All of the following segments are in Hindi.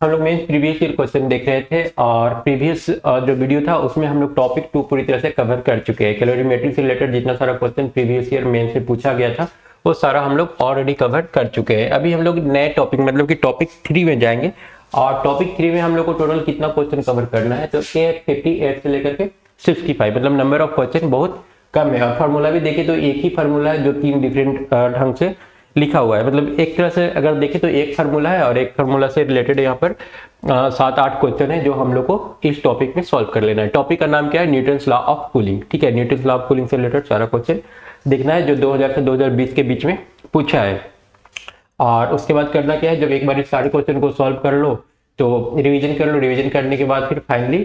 हम लोग मेन प्रीवियस ईयर क्वेश्चन देख रहे थे और प्रीवियस जो वीडियो था उसमें हम लोग टॉपिक 2 पूरी तरह से कवर कर चुके हैं। कैलोरीमेट्री से रिलेटेड जितना सारा क्वेश्चन प्रीवियस ईयर मेन से पूछा गया था वो सारा हम लोग ऑलरेडी कवर कर चुके हैं। अभी हम लोग नए टॉपिक मतलब कि टॉपिक 3 में जाएंगे और टॉपिक 3 में हम लोग को टोटल कितना क्वेश्चन कवर करना है, तो 58 से लेकर के 65 मतलब नंबर ऑफ क्वेश्चन बहुत कम है। और फार्मूला भी देखें तो एक ही फार्मूला है जो 3 डिफरेंट ढंग से लिखा हुआ है। मतलब एक तरह से अगर देखें तो एक फार्मूला है और एक फार्मूला से रिलेटेड यहाँ पर 7-8 क्वेश्चन है जो हम लोग को इस टॉपिक में सॉल्व कर लेना है। टॉपिक का नाम क्या है? Newton's law of cooling. ठीक है, न्यूटन्स लॉ ऑफ कूलिंग से रिलेटेड सारा क्वेश्चन देखना है जो 2000 से 2020 के बीच में पूछा है। और उसके बाद करना क्या है, जब एक बार इस सारे क्वेश्चन को सॉल्व कर लो तो रिवीजन कर लो। रिवीजन करने के बाद फिर फाइनली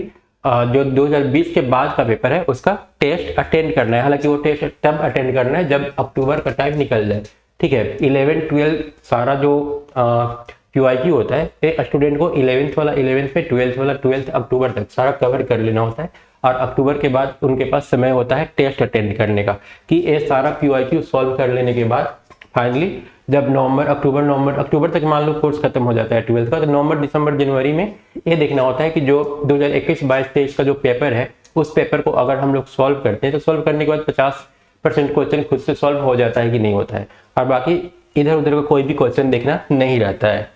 जो 2020 के बाद का पेपर है उसका टेस्ट अटेंड करना है। हालांकि वो टेस्ट तब अटेंड करना है जब अक्टूबर का टाइम निकल जाए। ठीक है, 11, 12 सारा जो QIQ होता है ये स्टूडेंट को 11th वाला 11th में, 12th वाला 12th अक्टूबर तक सारा कवर कर लेना होता है। और अक्टूबर के बाद उनके पास समय होता है टेस्ट अटेंड करने का कि ये सारा QIQ सॉल्व कर लेने के बाद फाइनली जब अक्टूबर तक मान लो कोर्स खत्म हो जाता है 12th का, तो नवंबर, दिसंबर, जनवरी में ये देखना होता है कि जो 2021, 22, 23 का जो पेपर है उस पेपर को अगर हम लोग सॉल्व करते हैं तो सॉल्व करने के बाद 50% क्वेश्चन खुद से सॉल्व हो जाता है कि नहीं होता है, और बाकी इधर उधर का कोई भी क्वेश्चन देखना नहीं रहता है।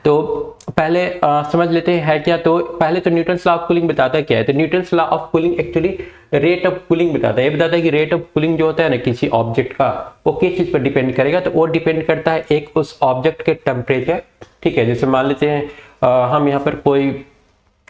तो पहले समझ लेते हैं क्या। तो पहले तो न्यूटन्स लॉ ऑफ कूलिंग बताता है क्या है। तो Newton's law of cooling actually rate of cooling बताता है। ये बताता है कि रेट ऑफ कूलिंग जो होता है ना किसी ऑब्जेक्ट का, वो किस चीज पर डिपेंड करेगा। तो वो डिपेंड करता है एक उस ऑब्जेक्ट के टेम्परेचर। ठीक है, जैसे मान लेते हैं हम यहाँ पर कोई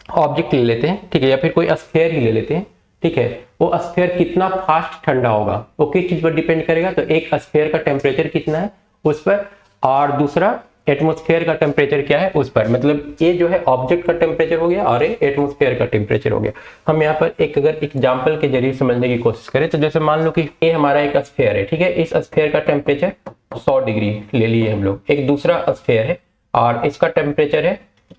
ऑब्जेक्ट ले लेते हैं, ठीक है, या फिर कोई स्फीयर ही ले लेते हैं। ठीक है, वो स्फीयर कितना फास्ट ठंडा होगा वो किस चीज पर डिपेंड करेगा। तो एक स्फीयर का टेम्परेचर कितना है उस पर, और दूसरा एटमॉस्फेयर का टेम्परेचर क्या है उस पर। मतलब ये जो है ऑब्जेक्ट का टेम्परेचर हो गया और ये एटमॉस्फेयर का टेम्परेचर हो गया। हम यहाँ पर एक अगर एग्जांपल के जरिए समझने की कोशिश करें तो जैसे मान लो कि ये हमारा एक स्फीयर है। ठीक है, इस स्फीयर का टेम्परेचर 100 डिग्री ले लिए हम लोग। एक दूसरा स्फीयर है और इसका टेम्परेचर है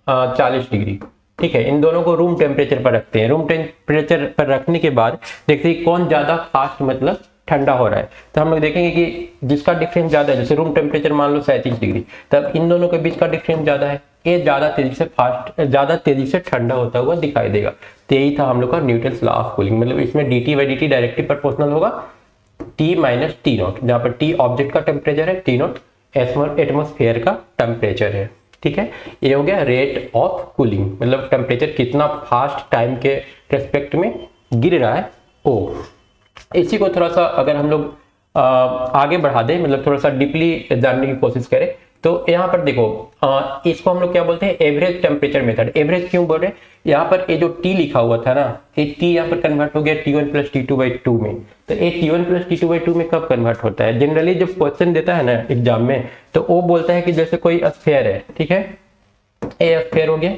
40 डिग्री। ठीक है, इन दोनों को रूम टेम्परेचर पर रखते हैं। रूम टेम्परेचर पर रखने के बाद देखते हैं कौन ज्यादा फास्ट मतलब ठंडा हो रहा है। तो हम लोग देखेंगे कि जिसका डिफरेंस ज्यादा है, जैसे रूम टेम्परेचर मान लो 37 डिग्री, तब इन दोनों के बीच का डिफरेंस ज्यादा है, ये ज्यादा तेजी से ठंडा होता हुआ दिखाई देगा। तो यही था हम लोग का न्यूटन्स लॉ ऑफ कूलिंग। मतलब इसमें dt/dt डायरेक्टली प्रोपोर्शनल होगा T माइनस T0, जहां पर T ऑब्जेक्ट का टेम्परेचर है, T0 एटमॉस्फेयर का टेम्परेचर है। ठीक है, ये हो गया रेट ऑफ कूलिंग, मतलब टेम्परेचर कितना फास्ट टाइम के रेस्पेक्ट में गिर रहा है वो। इसी को थोड़ा सा अगर हम लोग आगे बढ़ा दें, मतलब थोड़ा सा डीपली जानने की कोशिश करें, तो यहाँ पर देखो इसको हम लोग क्या बोलते हैं, एवरेज टेम्परेचर मेथड। एवरेज क्यों बोल रहे हैं, यहाँ पर ये जो T लिखा हुआ था ना, ये T यहाँ पर कन्वर्ट हो गया T1 + T2/2 में। तो ये T1 + T2/2 में कब कन्वर्ट होता है? जनरली जब क्वेश्चन देता है ना एग्जाम में, तो वो बोलता है कि जैसे कोई स्फीयर है, ठीक है, ये स्फीयर हो गया,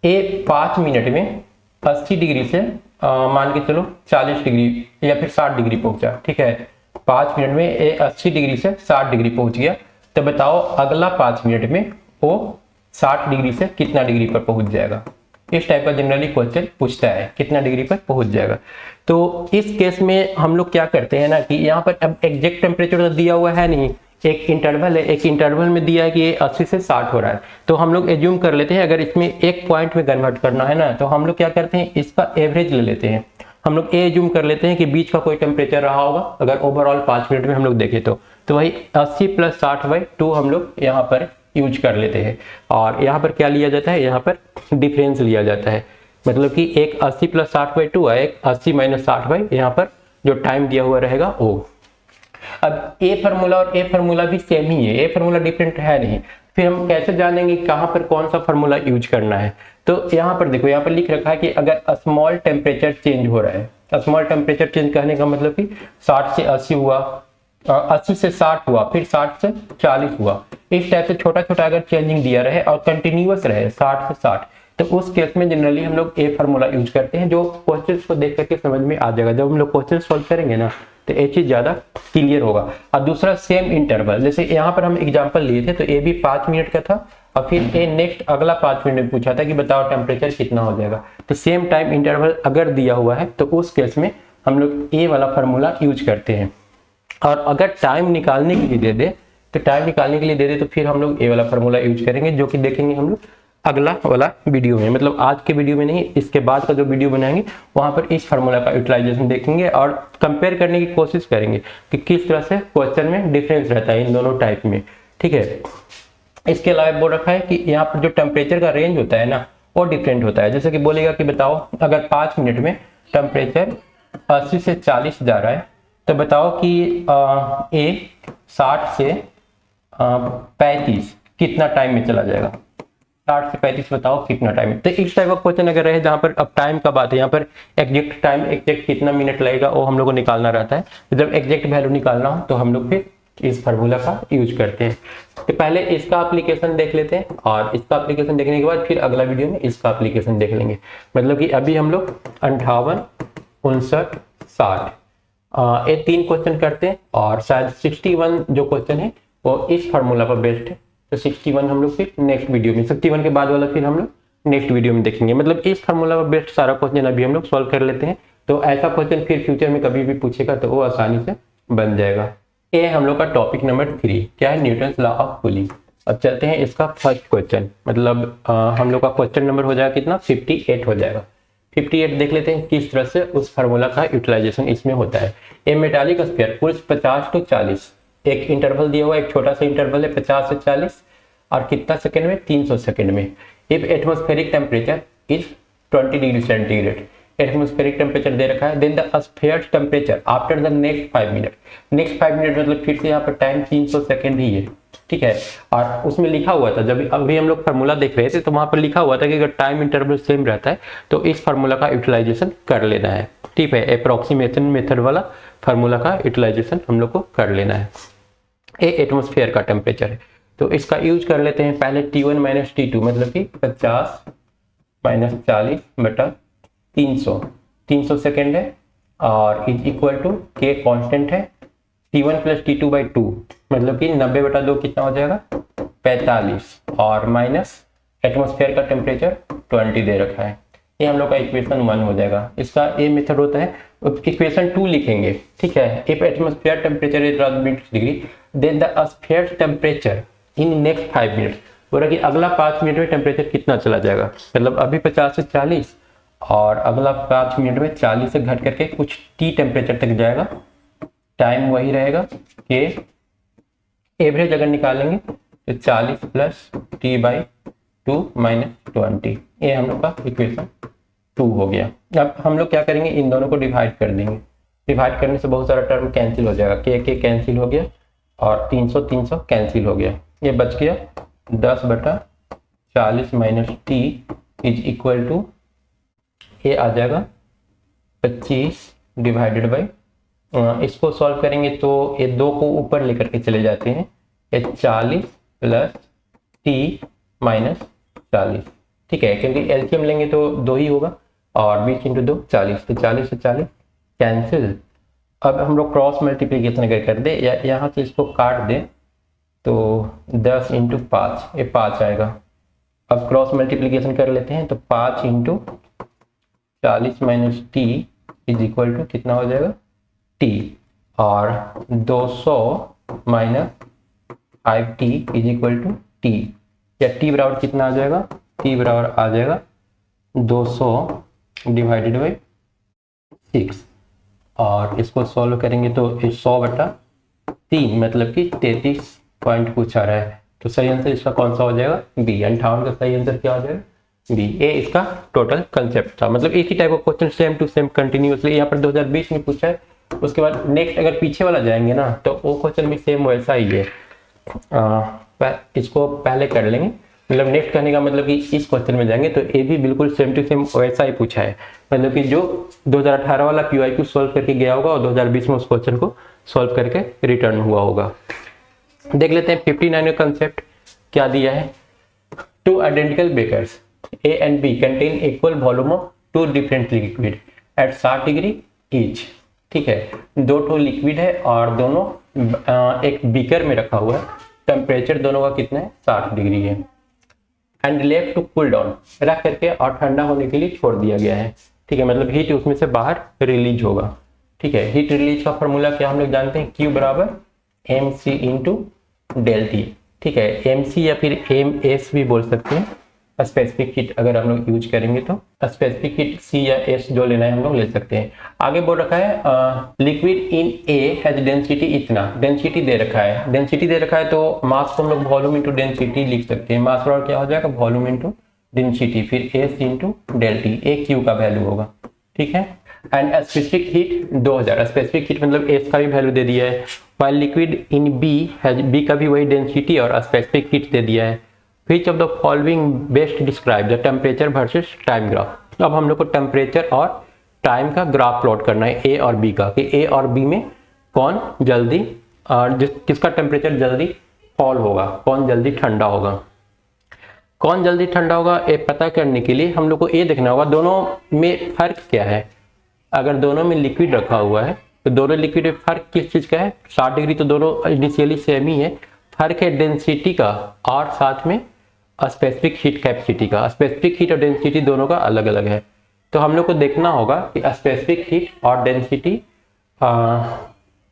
ये 5 मिनट में 80 डिग्री से मान के चलो 40 डिग्री या फिर 60 डिग्री पहुंचा। ठीक है, 5 मिनट में ये 80 डिग्री से 60 डिग्री पहुंच गया। तो बताओ अगला 5 मिनट में वो 60 डिग्री से कितना डिग्री पर पहुंच जाएगा। इस टाइप का जनरली क्वेश्चन पूछता है, कितना डिग्री पर पहुंच जाएगा। तो इस केस में हम लोग क्या करते हैं ना कि यहाँ पर अब एग्जैक्ट टेम्परेचर तो दिया हुआ है नहीं, एक इंटरवल है, एक इंटरवल में दिया है कि ये 80 से 60 हो रहा है। तो हम लोग एज्यूम कर लेते हैं, अगर इसमें एक पॉइंट में कन्वर्ट करना है ना, तो हम लोग क्या करते हैं, इसका एवरेज ले लेते हैं। हम लोग ये एज्यूम कर लेते हैं कि बीच का कोई टेम्परेचर रहा होगा, अगर ओवरऑल 5 मिनट में हम लोग देखें तो वही 80 + 60/2 हम लोग यहाँ पर यूज कर लेते हैं। और यहाँ पर क्या लिया जाता है, यहाँ पर डिफरेंस लिया जाता है। मतलब कि एक 80 + 60/2 है, एक 80 - 60 यहाँ पर जो टाइम दिया हुआ रहेगा वो। अब ए फार्मूला और ए फार्मूला भी सेम ही है, ए फार्मूला डिफरेंट है नहीं। फिर हम कैसे जानेंगे कहाँ पर कौन सा फार्मूला यूज करना है। तो यहाँ पर देखो, यहाँ पर लिख रखा है कि अगर स्मॉल टेम्परेचर चेंज हो रहा है, स्मॉल टेम्परेचर चेंज कहने का मतलब कि 60 से 80 हुआ, 80 से 60 हुआ, फिर 60 से 40 हुआ, इस टाइप से छोटा छोटा अगर चेंजिंग दिया रहे और कंटिन्यूअस रहे 60 से 60, तो उस केस में जनरली हम लोग ए फार्मूला यूज करते हैं, जो क्वेश्चन को देख करके समझ में आ जाएगा। जब हम लोग क्वेश्चन सॉल्व करेंगे ना तो ये चीज ज्यादा क्लियर होगा। और दूसरा सेम इंटरवल, जैसे यहाँ पर हम एग्जांपल लिए थे तो ये भी 5 मिनट का था और फिर ये नेक्स्ट अगला 5 मिनट में पूछा था कि बताओ टेम्परेचर कितना हो जाएगा। तो सेम टाइम इंटरवल अगर दिया हुआ है तो उस केस में हम लोग ए वाला फार्मूला यूज करते हैं। और अगर टाइम निकालने के लिए दे दे तो फिर हम लोग ए वाला फार्मूला यूज करेंगे, जो कि देखेंगे हम लोग अगला वाला वीडियो में, मतलब आज के वीडियो में नहीं, इसके बाद का जो वीडियो बनाएंगे वहां पर इस फार्मूला का यूटिलाइजेशन देखेंगे और कंपेयर करने की कोशिश करेंगे कि किस तरह से क्वेश्चन में डिफरेंस रहता है इन दोनों टाइप में। ठीक है, इसके अलावा बोल रखा है कि यहाँ पर जो टेम्परेचर का रेंज होता है ना वो डिफरेंट होता है। जैसे कि बोलेगा कि बताओ अगर 5 मिनट में टेम्परेचर 80 से 40 जा रहा है तो बताओ कि ए 60 से 35 कितना टाइम में चला जाएगा। 60 से 35 बताओ कितना टाइम है। तो इस टाइप का क्वेश्चन अगर रहे जहाँ पर अब टाइम का बात है, यहाँ पर एग्जैक्ट टाइम एग्जैक्ट कितना मिनट लगेगा वो हम लोग को निकालना रहता है। तो जब एग्जैक्ट वैल्यू निकालना हो तो हम लोग फिर इस फार्मूला का यूज करते हैं। तो पहले इसका एप्लीकेशन देख लेते हैं और इसका एप्लीकेशन देखने के बाद फिर अगला वीडियो में इसका एप्लीकेशन देख लेंगे। मतलब कि अभी हम लोग 58, 59, 60 ये 3 क्वेश्चन करते हैं और शायद 61 जो क्वेश्चन है वो इस फार्मूला पर बेस्ड है। तो 61 हम लोग फिर नेक्स्ट वीडियो में, 61 के बाद वाला फिर हम लोग नेक्स्ट वीडियो में देखेंगे। मतलब इस फार्मूला पर बेस्ड सारा क्वेश्चन अभी हम लोग सॉल्व कर लेते हैं। तो ऐसा क्वेश्चन फिर फ्यूचर में कभी भी पूछेगा तो वो आसानी से बन जाएगा। ये हम लोग का टॉपिक नंबर 3 क्या है, न्यूटन्स लॉ ऑफ कूलिंग। अब चलते हैं इसका फर्स्ट क्वेश्चन, मतलब हम लोग का क्वेश्चन नंबर हो जाएगा कितना, 58 हो जाएगा। 58 देख लेते हैं किस तरह से उस फार्मूला का यूटिलाइजेशन इसमें होता है। ए मेटालिक स्फीयर पुल्स 50 to 40, एक इंटरवल दिया हुआ, एक छोटा सा इंटरवल है 50 से 40 और कितना सेकंड में, 300 सेकंड में। If atmospheric temperature is 20 degree centigrade, atmospheric temperature दे रखा है, then the sphere temperature after the next 5 minute. Next 5 minute मतलब फिर से यहाँ पर टाइम 300 सेकंड ही है। ठीक है, और उसमें लिखा हुआ था, जब अभी हम लोग फार्मूला देख रहे थे तो वहां पर लिखा हुआ था कि अगर टाइम इंटरवल सेम रहता है तो इस फार्मूला का यूटिलाइजेशन कर लेना है। ठीक है, अप्रोक्सीमेशन मेथड वाला फार्मूला का यूटिलाइजेशन हम लोग को कर लेना है। ये एटमॉस्फेयर का टेम्परेचर है तो इसका यूज कर लेते हैं। पहले T1 माइनस T2 मतलब कि 50 माइनस 40 बटा 300 सेकेंड है और इज इक्वल टू के कॉन्स्टेंट है T1 प्लस T2 बाई 2 मतलब कि 90 बटा 2 कितना हो जाएगा, 45 और माइनस एटमॉस्फेयर का टेम्परेचर 20 दे रखा है। ये हम लोग का इक्वेशन 1 हो जाएगा। इसका ये मेथड होता है, इक्वेशन 2 लिखेंगे। ठीक है, if atmosphere temperature is 20 degree then the sphere temperature in next 5 minute, बोला कि अगला 5 मिनट में टेम्परेचर कितना चला जाएगा। मतलब अभी 50 से 40 और अगला 5 मिनट में 40 से घट करके कुछ टी टेम्परेचर तक जाएगा। टाइम वही रहेगा कि एवरेज अगर निकालेंगे तो 40 प्लस टी बाई 2 माइनस 20, ये हम लोग का इक्वेशन 2 हो गया। अब हम लोग क्या करेंगे, इन दोनों को डिवाइड कर देंगे। डिवाइड करने से बहुत सारा टर्म कैंसिल हो जाएगा, के कैंसिल हो गया और 300 कैंसिल हो गया। ये बच गया 10 बटा 40 minus T is equal to, ये आ जाएगा 25 डिवाइडेड बाई, इसको सॉल्व करेंगे तो ये 2 को ऊपर लेकर के चले जाते हैं, ये 40 प्लस टी माइनस 40। ठीक है, क्योंकि एलसीएम लेंगे तो 2 ही होगा और 20 इंटू 2 40, तो 40 से 40 कैंसिल। अब हम लोग क्रॉस मल्टीप्लीकेशन अगर कर दे या यहाँ से इसको काट दें तो 10 इंटू 5, ये 5 आएगा। अब क्रॉस मल्टीप्लीकेशन कर लेते हैं तो 5 into 40 minus T is equal to कितना हो जाएगा, टी, और 200 minus 5t is equal to T, या टी बराबर कितना आ जाएगा, टी बराबर आ जाएगा 200 डिवाइडेड बाई 6 और इसको सॉल्व करेंगे तो 100 बटा 3 मतलब कि 33 पॉइंट कुछ आ रहा है। तो सही आंसर इसका कौन सा हो जाएगा, बी। 58 का सही आंसर क्या हो जाएगा, बी। ये इसका टोटल कंसेप्ट था। मतलब एक ही टाइप का question same to same continuously यहाँ पर 2020 में पूछा है। उसके बाद नेक्स्ट अगर पीछे वाला जाएंगे ना तो वो क्वेश्चन भी सेम वैसा ही है। इसको पहले कर लेंगे, मतलब नेक्स्ट करने का मतलब कि इस क्वेश्चन में जाएंगे तो ये भी बिल्कुल सेम टू सेम वैसा ही पूछा है। मतलब कि जो 2018 वाला QIQ सॉल्व करके गया होगा और 2020 में उस क्वेश्चन को सॉल्व करके रिटर्न हुआ होगा। देख लेते हैं 59 का कंसेप्ट क्या दिया है। 2 identical beakers A and B contain equal volume of 2 different liquid at 60 degree each. ठीक है, 2 ठो लिक्विड है और दोनों एक बीकर में रखा हुआ है। टेम्परेचर दोनों का कितना है, 60 डिग्री है। And left to cool down, रख करके और ठंडा होने के लिए छोड़ दिया गया है। ठीक है, मतलब हीट उसमें से बाहर रिलीज होगा। ठीक है, हीट रिलीज का फॉर्मूला क्या हम लोग जानते हैं, Q बराबर mc इंटू डेल टी। ठीक है, mc या फिर ms भी बोल सकते हैं, स्पेसिफिक हीट अगर हम लोग यूज करेंगे तो स्पेसिफिक हीट C या S जो लेना है हम लोग ले सकते हैं। आगे बोल रखा है liquid in A has density इतना, डेंसिटी दे रखा है, डेंसिटी दे रखा है तो मास को हम लोग वॉल्यूम इंटू डेंसिटी लिख सकते हैं। मास बराबर क्या हो जाएगा, वॉल्यूम इंटू डेंसिटी, फिर S इंटू डेल टी, एक Q का वैल्यू होगा, ठीक है। And specific heat 2000, specific heat मतलब S का भी वैल्यू दे दिया है। While liquid in B has, B का भी वही डेंसिटी और स्पेसिफिक हीट दे दिया है। Which of the following best describe the temperature versus time graph। अब हम लोग को टेम्परेचर और टाइम का ग्राफ प्लॉट करना है A और B का, कि A और B में कौन जल्दी किसका टेम्परेचर जल्दी फॉल होगा, कौन जल्दी ठंडा होगा। कौन जल्दी ठंडा होगा ये पता करने के लिए हम लोग को ये देखना होगा दोनों में फर्क क्या है। अगर दोनों में लिक्विड रखा हुआ है तो दोनों लिक्विड में फर्क किस चीज़ का है, 60 डिग्री तो दोनों इनिशियली सेम ही है, फर्क है डेंसिटी का और साथ में स्पेसिफिक हीट कैपेसिटी का। स्पेसिफिक हीट और डेंसिटी दोनों का अलग अलग है, तो हम लोग को देखना होगा कि स्पेसिफिक हीट और डेंसिटी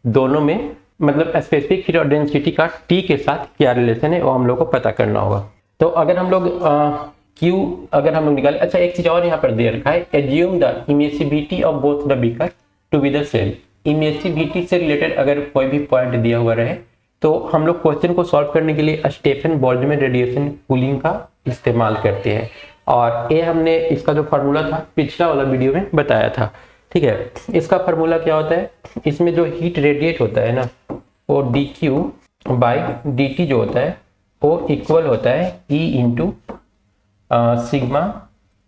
दोनों में, मतलब स्पेसिफिक हीट और डेंसिटी का T के साथ क्या रिलेशन है वो हम लोग को पता करना होगा। तो अगर हम लोग Q अगर हम लोग निकाले, अच्छा एक चीज और यहाँ पर दे रखा है, assume the emissivity of both the beaker to be the same. Emissivity से रिलेटेड अगर कोई भी पॉइंट दिया हुआ रहे तो हम लोग क्वेश्चन को सॉल्व करने के लिए स्टेफन बोल्ट्जमैन रेडिएशन कूलिंग का इस्तेमाल करते हैं, और ये हमने इसका जो फार्मूला था पिछला वाला वीडियो में बताया था, ठीक है। इसका फार्मूला क्या होता है, इसमें जो हीट रेडिएट होता है ना वो dQ बाई dt जो होता है वो इक्वल होता है E into sigma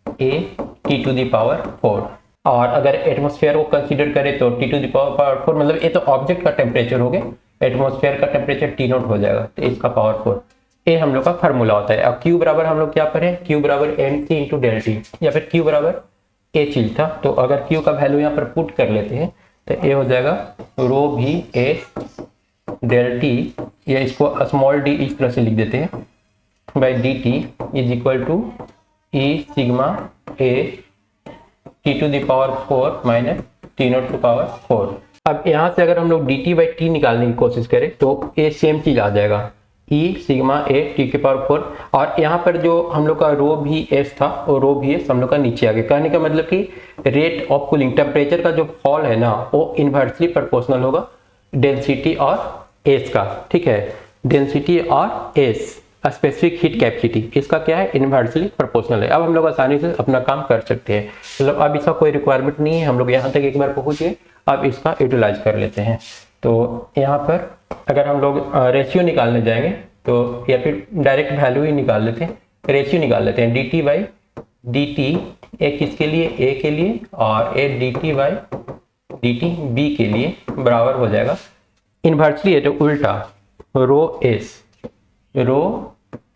A T⁴। और अगर एटमॉस्फेयर को कंसीडर करें तो T⁴, मतलब ये तो ऑब्जेक्ट का टेम्परेचर हो गया, एटमॉस्फेयर का टेम्परेचर T0 हो जाएगा तो इसका पावर 4, ये हम लोग का फार्मूला होता है। अब Q बराबर हम लोग क्या पढ़े, Q बराबर mc इंटू डेल टी, या फिर Q बराबर ए चीज था, तो अगर Q का वैल्यू यहाँ पर पुट कर लेते हैं तो ये हो जाएगा रो भी ए डेल टी, या इसको स्मॉल डी इस तरह से लिख देते हैं, by D T is equal to E sigma A T⁴ minus T⁴। अब यहाँ से अगर हम लोग dt बाई टी निकालने की कोशिश करें तो ये सेम चीज आ जाएगा, E सिग्मा A T⁴। और यहाँ पर जो हम लोग का रो भी एस था वो रो भी एस हम लोग का नीचे आ गया। कहने का मतलब कि रेट ऑफ कूलिंग, टेम्परेचर का जो फॉल है ना वो इन्वर्सली प्रोपोर्शनल होगा डेंसिटी और एस का, ठीक है। डेंसिटी और एस स्पेसिफिक हीट कैपेसिटी इसका क्या है, इन्वर्सली प्रोपोर्शनल है। अब हम लोग आसानी से अपना काम कर सकते हैं, मतलब अब इसका कोई रिक्वायरमेंट नहीं है, हम लोग यहाँ तक एक बार पहुँच गए, अब इसका यूटिलाइज कर लेते हैं। तो यहाँ पर अगर हम लोग रेशियो निकालने जाएंगे तो, या फिर डायरेक्ट वैल्यू ही निकाल लेते हैं, रेशियो निकाल लेते हैं dt बाई डी टी, एक किसके लिए, a के लिए, और एक dt by D T b के लिए बराबर हो जाएगा इन्वर्सली है तो उल्टा रो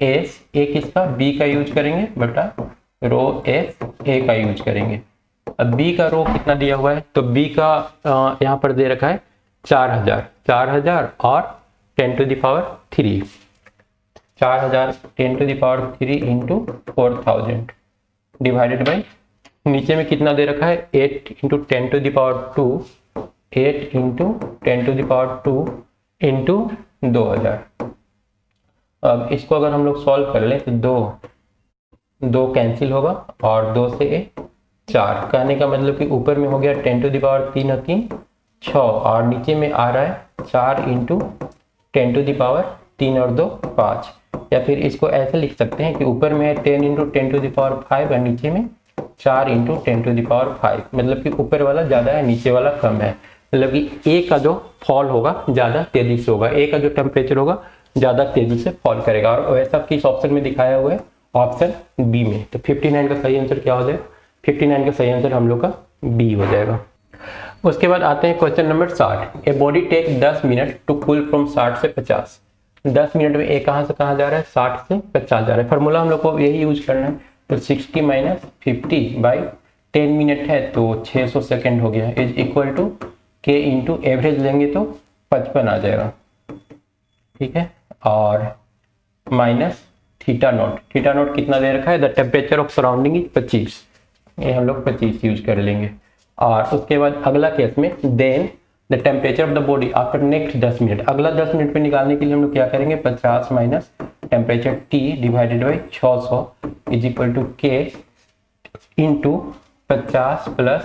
एस ए किसका, b का यूज करेंगे बटा रो एस ए का यूज करेंगे। अब b का रो कितना दिया हुआ है, तो b का यहाँ पर दे रखा है 4000 और 10⁻³ 4000 10⁻³ इंटू 4000 डिवाइडेड बाई नीचे में कितना दे रखा है 8 इंटू 10⁻², 8 इंटू 10⁻² इंटू 2000। अब इसको अगर हम लोग सॉल्व कर लें तो दो कैंसिल होगा और 2 से 4, कहने का मतलब कि ऊपर में हो गया 10⁻³ और 3 6, और नीचे में आ रहा है 4 इंटू 10⁻³ और 2 5, या फिर इसको ऐसे लिख सकते हैं कि ऊपर में है 10 इंटू 10⁵ और नीचे में 4 इंटू 10⁵, मतलब कि ऊपर वाला ज़्यादा है नीचे वाला कम है, मतलब कि ए का जो फॉल होगा ज़्यादा तेजी से होगा, ए का जो टेम्परेचर होगा ज़्यादा तेजी से फॉल करेगा। और वैसा किस ऑप्शन में दिखाया हुआ है, ऑप्शन बी में। तो 59 का सही आंसर क्या हो जाएगा, 59 का सही आंसर हम लोग का बी हो जाएगा। उसके बाद आते हैं question number 60। A body take 10 minute to cool from 60 से 50। 10 मिनट में ए कहाँ से कहाँ जा रहा है, 60 से 50 जा रहा है। फार्मूला हम लोग को यही यूज करना है, तो 60 माइनस 50 बाई 10 मिनट है तो 600 सेकेंड हो गया, इज इक्वल टू के इंटू एवरेज लेंगे तो 55 आ जाएगा, ठीक है। और माइनस थीटा नॉट कितना दे रखा है, the temperature of surrounding is 25, ये हम लोग 25 यूज कर लेंगे। और उसके बाद अगला केस में then the temperature of the body after next 10 minute. अगला 10 मिनट में निकालने के लिए हम लोग क्या करेंगे, 50 minus temperature T divided by 600 is equal to K into 50 plus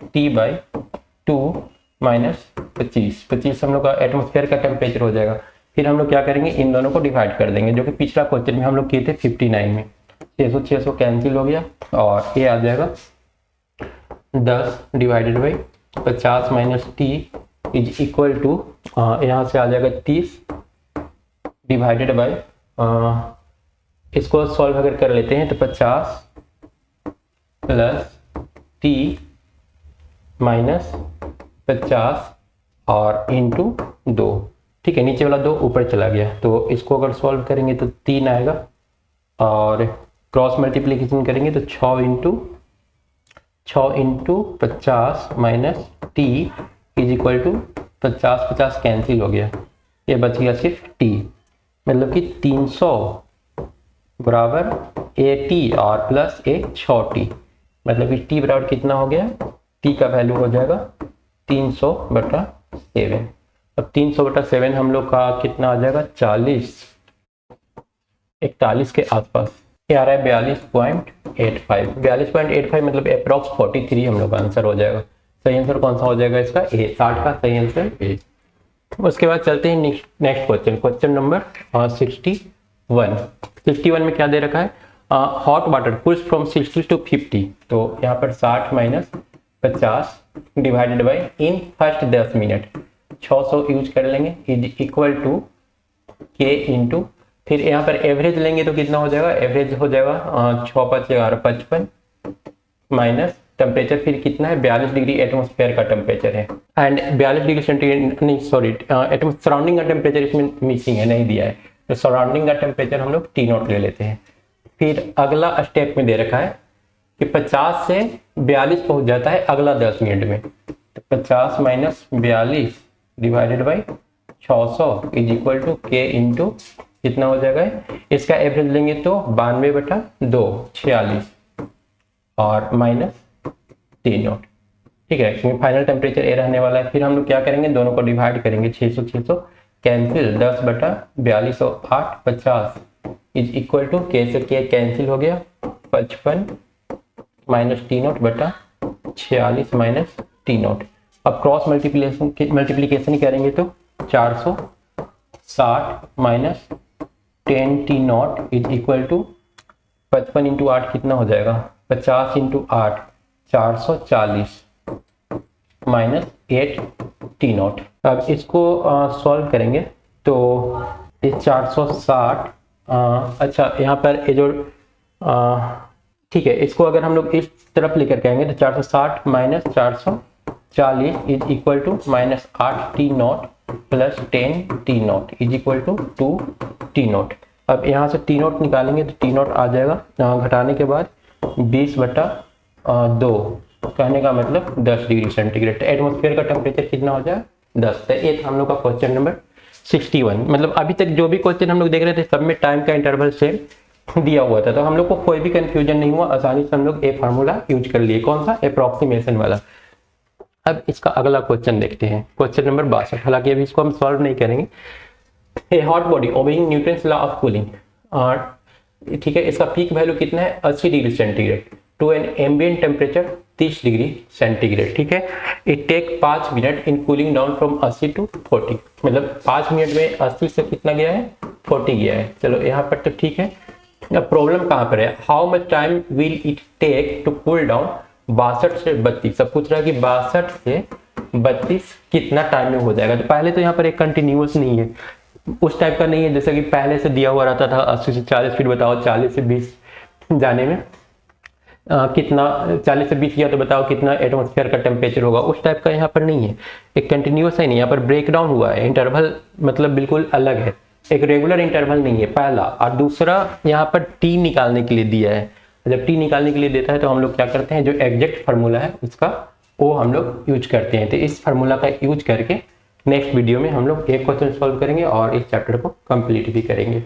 T by 2 minus 25 हम लोग का एटमोस्फेयर का टेम्परेचर हो जाएगा। फिर हम लोग क्या करेंगे, इन दोनों को डिवाइड कर देंगे, जो कि पिछला क्वेश्चन में हम लोग किए थे 59 में। 600 कैंसिल हो गया और ये आ जाएगा 10 divided by 50 minus T is equal to यहाँ से आ जाएगा 30 डिवाइडेड बाई, इसको सॉल्व अगर कर लेते हैं तो 50 प्लस T माइनस 50 और इंटू 2, ठीक है, नीचे वाला 2 ऊपर चला गया, तो इसको अगर सॉल्व करेंगे तो 3 आएगा और क्रॉस मल्टीप्लिकेशन करेंगे तो 6 into 50 minus T is equal to 50 cancel हो गया, ये बच गया सिर्फ T, मतलब कि 300 बराबर AT और प्लस एक 6T, मतलब कि T बराबर कितना हो गया, T का वैल्यू हो जाएगा 300/7। अब 300/7 हम लोग का कितना आ जाएगा, 41 के आसपास, ये आ रहा है 42.85 मतलब अप्रॉक्स 43 हम लोग का आंसर हो जाएगा। सही आंसर कौन सा हो जाएगा इसका, ए, 60 का सही आंसर ए। उसके बाद चलते हैं नेक्स्ट क्वेश्चन नंबर 61 में क्या दे रखा है, hot water cools from 60 to 50, तो यहाँ पर 60 minus 50 divided by in first 10 minute 600 use कर लेंगे is equal to K into, फिर यहाँ पर एवरेज लेंगे तो कितना हो जाएगा, एवरेज हो जाएगा 6 5 11 55 माइनस टेम्परेचर फिर कितना है 42 डिग्री एटमोस्फेयर का टेम्परेचर है, एंड 42 डिग्री सेंटीग्रेड नहीं सॉरी सराउंडिंग का टेम्परेचर इसमें मिसिंग है, नहीं दिया है, तो सराउंडिंग का टेम्परेचर हम लोग T0 ले लेते हैं। फिर अगला स्टेप में दे रखा है कि 50 से 42 पहुंच जाता है अगला 10 मिनट में, तो 50 minus 42 divided by 600 is equal to K into कितना हो जाएगा, इसका एवरेज लेंगे तो 92/2 46 और माइनस T0, ठीक है, क्योंकि फाइनल टेम्परेचर ए रहने वाला है। फिर हम लोग क्या करेंगे, दोनों को डिवाइड करेंगे, 600 कैंसिल 10/42 और 8 50 इज इक्वल टू K से K कैंसिल हो गया 55 माइनस T0/46 माइनस T0। अब क्रॉस मल्टीप्लीकेशन करेंगे तो 460 minus 10 T0 is equal to 55 into 8 कितना हो जाएगा, 50 इंटू 8 440 माइनस 8 T0। अब इसको सॉल्व करेंगे तो ये 460 अच्छा यहाँ पर ये जो ठीक है, इसको अगर हम लोग इस तरफ लेकर के आएंगे तो 460 minus 440 is equal to minus 8 T0 plus 10 T0 is equal to 2 T0। अब यहाँ से T0 निकालेंगे तो T0 आ जाएगा घटाने के बाद 20/2, कहने का मतलब 10 डिग्री सेंटीग्रेड। एटमोस्फेयर का टेम्परेचर कितना हो जाए 10। तो ये था हम लोग का क्वेश्चन नंबर 61। मतलब अभी तक जो भी क्वेश्चन हम लोग देख रहे थे सब में टाइम का इंटरवल से दिया हुआ था, तो हम लोग को कोई भी कंफ्यूजन नहीं हुआ, आसानी से हम लोग ए फार्मूला यूज कर लिए, कौन सा, अप्रॉक्सीमेशन वाला। अब इसका अगला क्वेश्चन देखते हैं, क्वेश्चन नंबर 62। हालांकि अभी इसको हम सॉल्व नहीं करेंगे। A hot body obeying Newton's law of cooling, ठीक है, इसका पीक वैल्यू कितना है 80 degree centigrade to an ambient temperature 30 degree centigrade, ठीक है। It take 5 minute in cooling down from 80 to 40, मतलब 5 मिनट में 80 से कितना गया है 40 गया है। चलो यहाँ पर तो ठीक है। अब प्रॉब्लम कहाँ पर है, how much time will it take to cool down 62 से 32। सब पूछ रहा है कि 62 से 32 कितना टाइम में हो जाएगा। तो पहले तो यहाँ पर एक कंटिन्यूअस नहीं है, उस टाइप का नहीं है जैसा कि पहले से दिया हुआ रहता था 80 से 40 फीट, बताओ 40 से 20 जाने में कितना, 40 से 20 गया तो बताओ कितना एटमॉस्फेयर का टेम्परेचर होगा, उस टाइप का यहाँ पर नहीं है। एक कंटिन्यूअस है नहीं, यहाँ पर ब्रेक डाउन हुआ है, इंटरवल मतलब बिल्कुल अलग है, एक रेगुलर इंटरवल नहीं है पहला। और दूसरा यहाँ पर टी निकालने के लिए दिया है, जब टी निकालने के लिए देता है तो हम लोग क्या करते हैं, जो एग्जैक्ट फार्मूला है उसका वो हम लोग यूज करते हैं। तो इस फार्मूला का यूज करके नेक्स्ट वीडियो में हम लोग एक क्वेश्चन सॉल्व करेंगे और इस चैप्टर को कंप्लीट भी करेंगे।